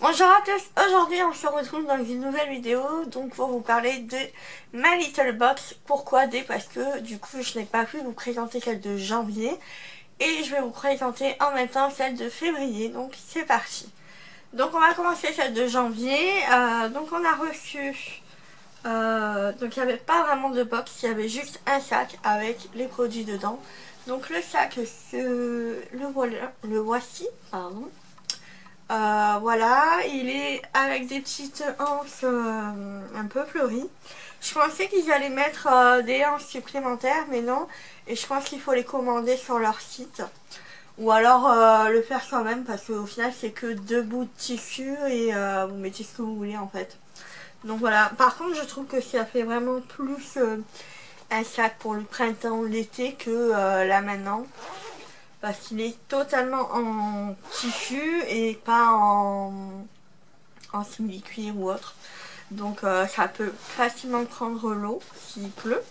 Bonjour à tous, aujourd'hui on se retrouve dans une nouvelle vidéo donc pour vous parler de My Little Box. Pourquoi parce que du coup je n'ai pas pu vous présenter celle de janvier et je vais vous présenter en même temps celle de février, donc c'est parti. Donc on va commencer celle de janvier. Donc on a reçu, donc il n'y avait pas vraiment de box, il y avait juste un sac avec les produits dedans. Donc le sac, le voici, pardon. Voilà, il est avec des petites anses un peu fleuries. Je pensais qu'ils allaient mettre des anses supplémentaires, mais non. Et je pense qu'il faut les commander sur leur site. Ou alors le faire soi-même, parce qu'au final c'est que deux bouts de tissu et vous mettez ce que vous voulez en fait. Donc voilà, par contre je trouve que ça fait vraiment plus un sac pour le printemps, l'été que là maintenant. Parce qu'il est totalement en tissu et pas en simili-cuir ou autre. Donc ça peut facilement prendre l'eau s'il pleut.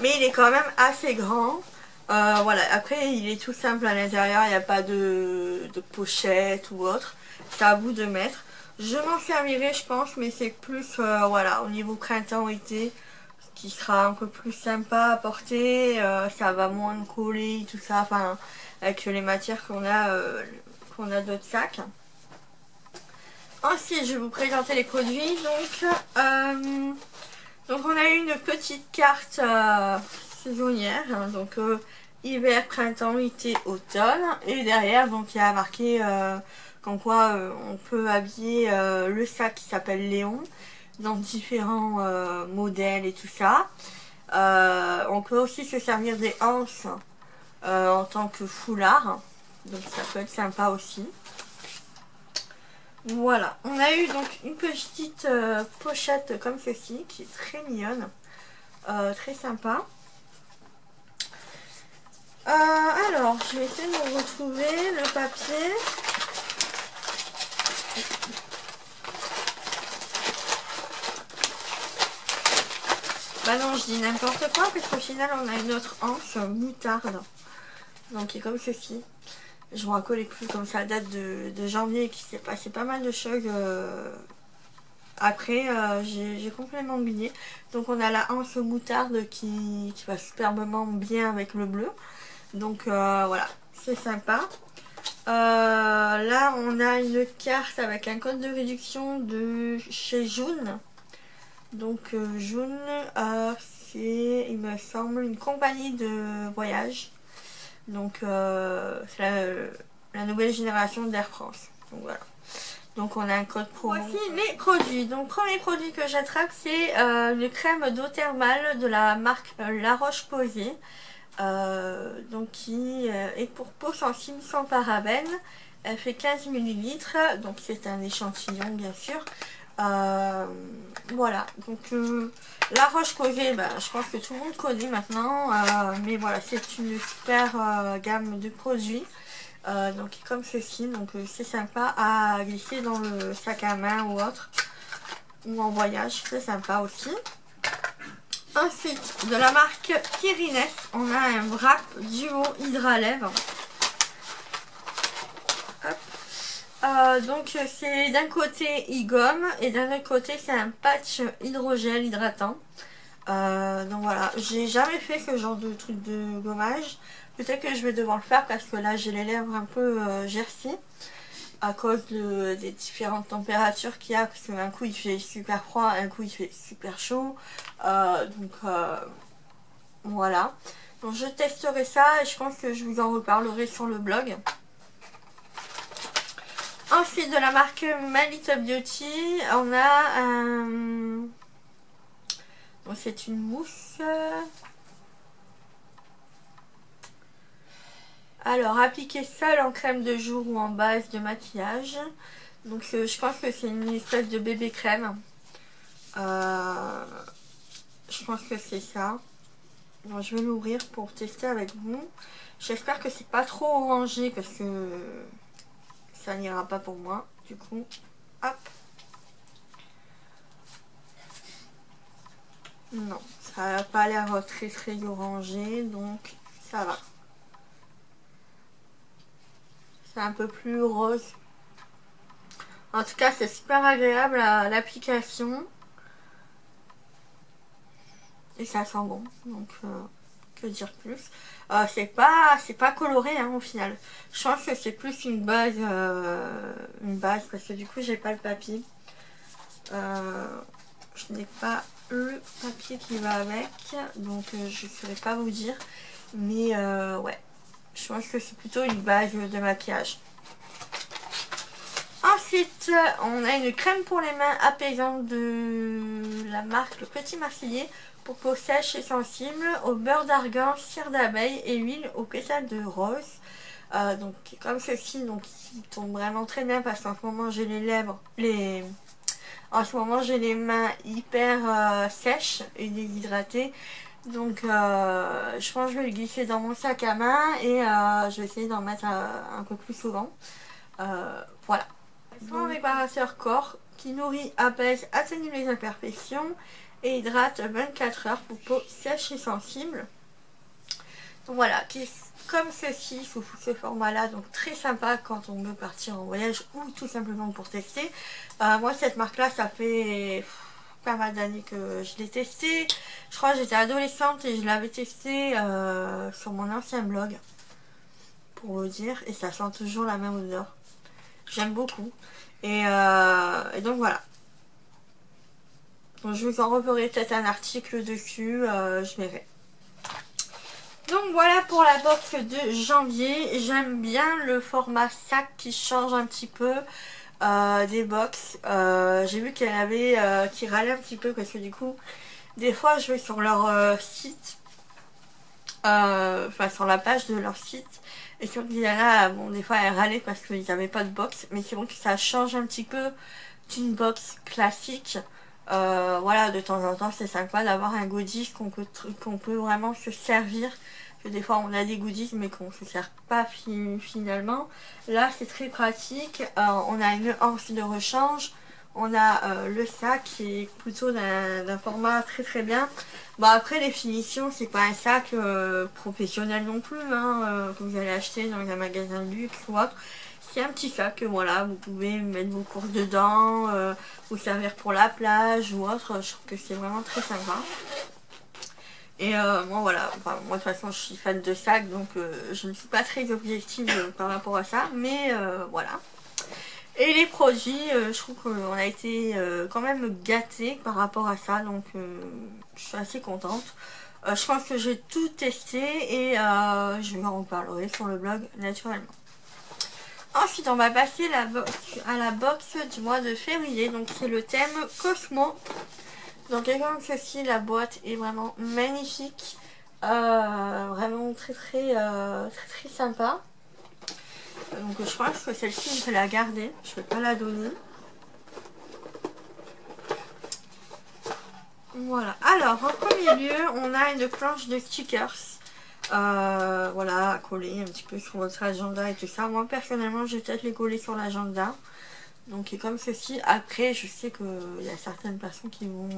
Mais il est quand même assez grand. Voilà, après il est tout simple à l'intérieur, il n'y a pas de pochette ou autre. C'est à vous de mettre. Je m'en servirai je pense, mais c'est plus voilà, au niveau printemps-été, ce qui sera un peu plus sympa à porter. Ça va moins coller, tout ça, enfin avec les matières qu'on a d'autres sacs. Ensuite, je vais vous présenter les produits. Donc on a eu une petite carte saisonnière. Donc hiver, printemps, été, automne. Et derrière, donc il y a marqué comme quoi on peut habiller le sac qui s'appelle Léon dans différents modèles et tout ça. On peut aussi se servir des anses en tant que foulard. Donc ça peut être sympa aussi. Voilà, on a eu donc une petite pochette comme ceci qui est très mignonne, très sympa. Alors, je vais essayer de me retrouver le papier. Bah non, je dis n'importe quoi parce qu'au final on a une autre anse moutarde. Donc qui est comme ceci. Je vous raccole les plus comme ça date de janvier, qui s'est passé pas mal de choses. Après, j'ai complètement oublié. Donc on a la anse moutarde qui va superbement bien avec le bleu. Donc voilà, c'est sympa. Là, on a une carte avec un code de réduction de chez June. Donc June, c'est, il me semble, une compagnie de voyage. Donc c'est la nouvelle génération d'Air France. Donc voilà. Donc on a un code promo. Voici les produits. Donc premier produit que j'attrape, c'est une crème d'eau thermale de la marque La Roche-Posay. Donc qui est pour peau sensible sans parabènes. Elle fait 15 ml. Donc c'est un échantillon bien sûr. Voilà. Donc La Roche-Posay, bah, je pense que tout le monde connaît maintenant. Mais voilà, c'est une super gamme de produits. Donc comme ceci, donc c'est sympa à glisser dans le sac à main ou autre, ou en voyage, c'est sympa aussi. Ensuite, de la marque Kirines, on a un wrap duo Hydralève. Donc c'est d'un côté e-gomme et d'un autre côté c'est un patch hydrogel hydratant. Donc voilà, j'ai jamais fait ce genre de truc de gommage. Peut-être que je vais devoir le faire parce que là j'ai les lèvres un peu gercées à cause des différentes températures qu'il y a, parce qu'un coup il fait super froid, un coup il fait super chaud. Voilà. Donc je testerai ça et je pense que je vous en reparlerai sur le blog. Ensuite, de la marque My Little Beauty, on a un... Bon, c'est une mousse. Alors, appliquer seul en crème de jour ou en base de maquillage. Donc, je pense que c'est une espèce de bébé crème. Je pense que c'est ça. Bon, je vais l'ouvrir pour tester avec vous. J'espère que c'est pas trop orangé parce que ça n'ira pas pour moi. Du coup, hop. Non, ça n'a pas l'air très très orangé, donc ça va. C'est un peu plus rose. En tout cas, c'est super agréable l'application. Et ça sent bon, donc que dire plus. C'est pas coloré hein, au final. Je pense que c'est plus une base parce que du coup j'ai pas le papier. Je n'ai pas le papier qui va avec, donc je ne saurais pas vous dire. Mais ouais, je pense que c'est plutôt une base de maquillage. Ensuite, on a une crème pour les mains apaisante de la marque Le Petit Marseillais pour peau sèche et sensible au beurre d'argan, cire d'abeille et huile aux pétales de rose. Donc comme ceci, donc qui tombe vraiment très bien parce qu'en ce moment j'ai en ce moment j'ai les mains hyper sèches et déshydratées. Donc je pense que je vais le glisser dans mon sac à main et je vais essayer d'en mettre un peu plus souvent. Voilà. Un réparateur corps qui nourrit, apaise, atténue les imperfections et hydrate 24 heures pour peau sèche et sensible. Donc voilà, qui est comme ceci, sous ce format-là, donc très sympa quand on veut partir en voyage ou tout simplement pour tester. Moi, cette marque-là, ça fait pas mal d'années que je l'ai testé. Je crois que j'étais adolescente et je l'avais testé sur mon ancien blog, pour vous dire, et ça sent toujours la même odeur. J'aime beaucoup. Et donc voilà. Donc, je vous en referai peut-être un article dessus, je verrai. Donc voilà pour la box de janvier. J'aime bien le format sac qui change un petit peu des box. J'ai vu qu'elle avait qui râlait un petit peu parce que du coup, des fois je vais sur leur site, enfin sur la page de leur site. Et sur Diana, bon, des fois elle râlait parce qu'ils n'avaient pas de box, mais c'est bon que ça change un petit peu d'une box classique. Voilà, de temps en temps c'est sympa d'avoir un goodies qu'on peut vraiment se servir. Parce que des fois on a des goodies mais qu'on ne se sert pas finalement. Là c'est très pratique. On a une anse de rechange. On a le sac qui est plutôt d'un format très très bien. Bon après les finitions c'est pas un sac professionnel non plus hein, que vous allez acheter dans un magasin de luxe ou autre. C'est un petit sac, voilà, vous pouvez mettre vos courses dedans, vous servir pour la plage ou autre. Je trouve que c'est vraiment très sympa. Et moi voilà, enfin, moi de toute façon je suis fan de sacs donc je ne suis pas très objective par rapport à ça, mais voilà. Et les produits, je trouve qu'on a été quand même gâtés par rapport à ça, donc je suis assez contente. Je pense que j'ai tout testé et je vous en reparlerai sur le blog naturellement. Ensuite, on va passer à la box du mois de février, donc c'est le thème Cosmo. Donc comme ceci, la boîte est vraiment magnifique, vraiment très sympa. Donc je pense que celle-ci on peut la garder, je ne vais pas la donner. Voilà, alors en premier lieu on a une planche de stickers, voilà, à coller un petit peu sur votre agenda et tout ça. Moi personnellement je vais peut-être les coller sur l'agenda, donc comme ceci. Après je sais qu'il y a certaines personnes qui vont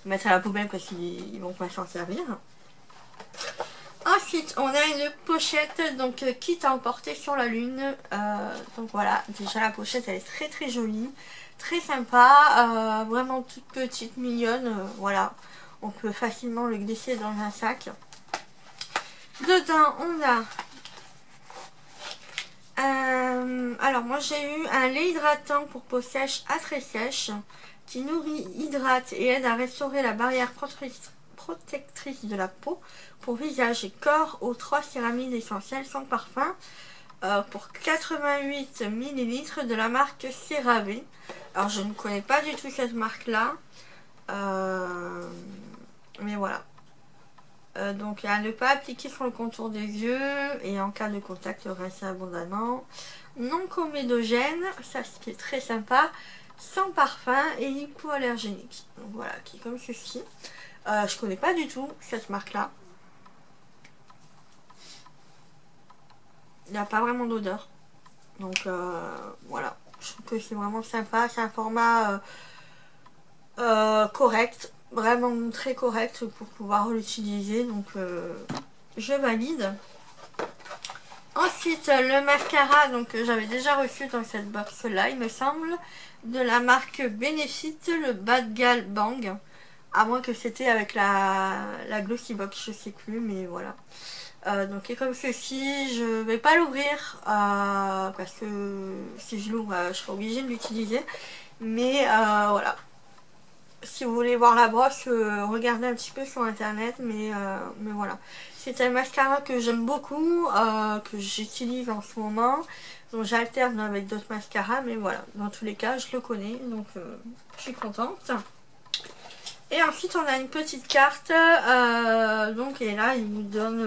mettre à la poubelle parce qu'ils vont pas s'en servir. Ensuite, on a une pochette, donc kit à emporter sur la lune. Donc voilà, déjà la pochette elle est très jolie, très sympa, vraiment toute petite, mignonne. Voilà, on peut facilement le glisser dans un sac. Dedans, on a alors moi j'ai eu un lait hydratant pour peau sèche à très sèche qui nourrit, hydrate et aide à restaurer la barrière protectrice de la peau pour visage et corps aux 3 céramides essentielles sans parfum pour 88 ml de la marque CeraVe. Alors je ne connais pas du tout cette marque là, mais voilà. Donc à ne pas appliquer sur le contour des yeux et en cas de contact rincer abondamment. Non comédogène, ça ce qui est très sympa, sans parfum et hypoallergénique. Donc voilà, qui est comme ceci. Je connais pas du tout cette marque là. Il n'y a pas vraiment d'odeur. Donc voilà, je trouve que c'est vraiment sympa. C'est un format correct, vraiment très correct pour pouvoir l'utiliser. Donc je valide. Ensuite, ensuite le mascara donc, que j'avais déjà reçu dans cette box là il me semble, de la marque Benefit, le Bad Gal Bang. À moins que c'était avec la Glossy Box, je sais plus, mais voilà. Donc et comme ceci, je vais pas l'ouvrir parce que si je l'ouvre, je serai obligée de l'utiliser. Mais voilà. Si vous voulez voir la brosse, regardez un petit peu sur internet, mais voilà. C'est un mascara que j'aime beaucoup, que j'utilise en ce moment. Donc j'alterne avec d'autres mascaras, mais voilà. Dans tous les cas, je le connais, donc je suis contente. Et ensuite on a une petite carte, donc et là il vous donne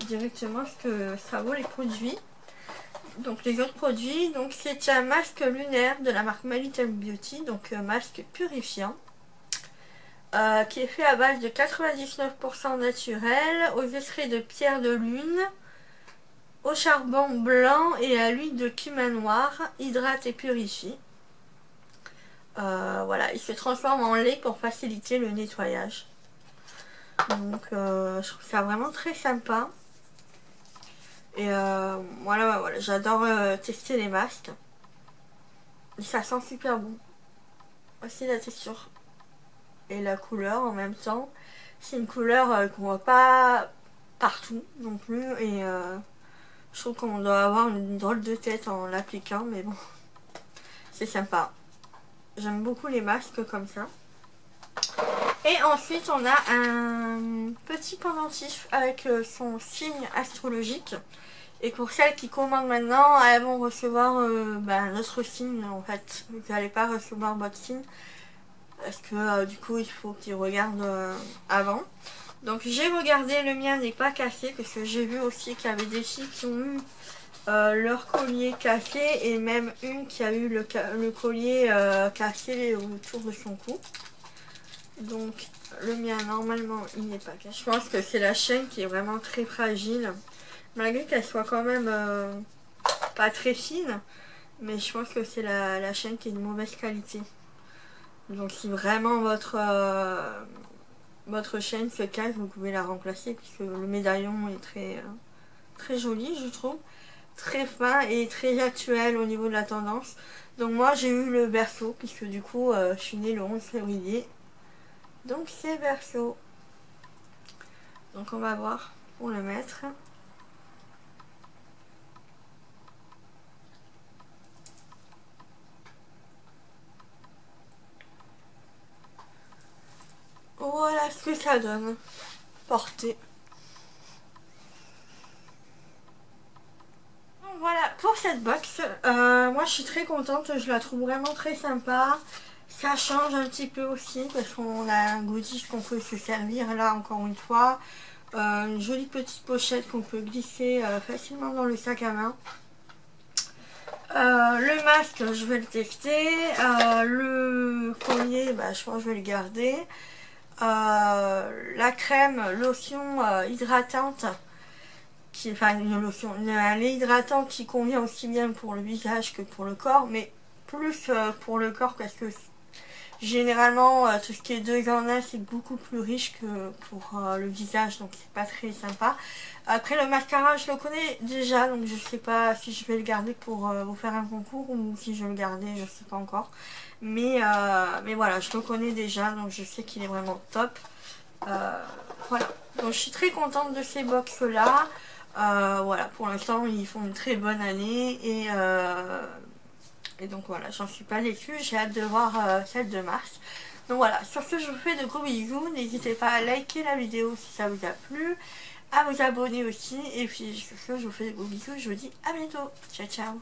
directement ce que ça vaut les produits. Donc les autres produits, donc c'est un masque lunaire de la marque My Little Beauty, donc masque purifiant, qui est fait à base de 99% naturel, aux extraits de pierre de lune, au charbon blanc et à l'huile de cumin noir, hydrate et purifie. Voilà, il se transforme en lait pour faciliter le nettoyage. Donc je trouve ça vraiment très sympa. Et voilà, j'adore tester les masques. Et ça sent super bon. Aussi la texture et la couleur en même temps. C'est une couleur qu'on voit pas partout non plus. Et je trouve qu'on doit avoir une drôle de tête en l'appliquant, mais bon, c'est sympa. J'aime beaucoup les masques comme ça. Et ensuite on a un petit pendentif avec son signe astrologique. Et pour celles qui commandent maintenant, elles vont recevoir notre signe en fait. Vous n'allez pas recevoir votre signe. Parce que du coup il faut qu'ils regardent avant. Donc j'ai regardé, le mien n'est pas cassé. Parce que j'ai vu aussi qu'il y avait des filles qui ont eu leur collier cassé. Et même une qui a eu le collier cassé autour de son cou. Donc le mien normalement il n'est pas cassé. Je pense que c'est la chaîne qui est vraiment très fragile. Malgré qu'elle soit quand même pas très fine. Mais je pense que c'est la chaîne qui est de mauvaise qualité. Donc si vraiment votre chaîne se casse, vous pouvez la remplacer. Puisque le médaillon est très joli je trouve. Très fin et très actuel au niveau de la tendance. Donc moi j'ai eu le Verseau. Puisque du coup je suis née le 11 février. Donc c'est Verseau. Donc on va voir pour le mettre. Voilà ce que ça donne. Porté. Donc voilà pour cette box. Moi je suis très contente. Je la trouve vraiment très sympa. Ça change un petit peu aussi parce qu'on a un goodies qu'on peut se servir là encore une fois. Une jolie petite pochette qu'on peut glisser facilement dans le sac à main. Le masque je vais le tester. Le collier je pense que je vais le garder. La crème lotion hydratante un lait hydratant qui convient aussi bien pour le visage que pour le corps, mais plus pour le corps parce que généralement tout ce qui est 2 en 1 c'est beaucoup plus riche que pour le visage, donc c'est pas très sympa. Après le mascara je le connais déjà, donc je sais pas si je vais le garder pour vous faire un concours ou si je vais le garder, je sais pas encore. Mais voilà, je le connais déjà, donc je sais qu'il est vraiment top. Voilà, donc je suis très contente de ces box là. Voilà, pour l'instant ils font une très bonne année et donc voilà, j'en suis pas déçue, j'ai hâte de voir celle de mars. Donc voilà, sur ce je vous fais de gros bisous, n'hésitez pas à liker la vidéo si ça vous a plu, à vous abonner aussi, et puis sur ce je vous fais de gros bisous, je vous dis à bientôt, ciao ciao.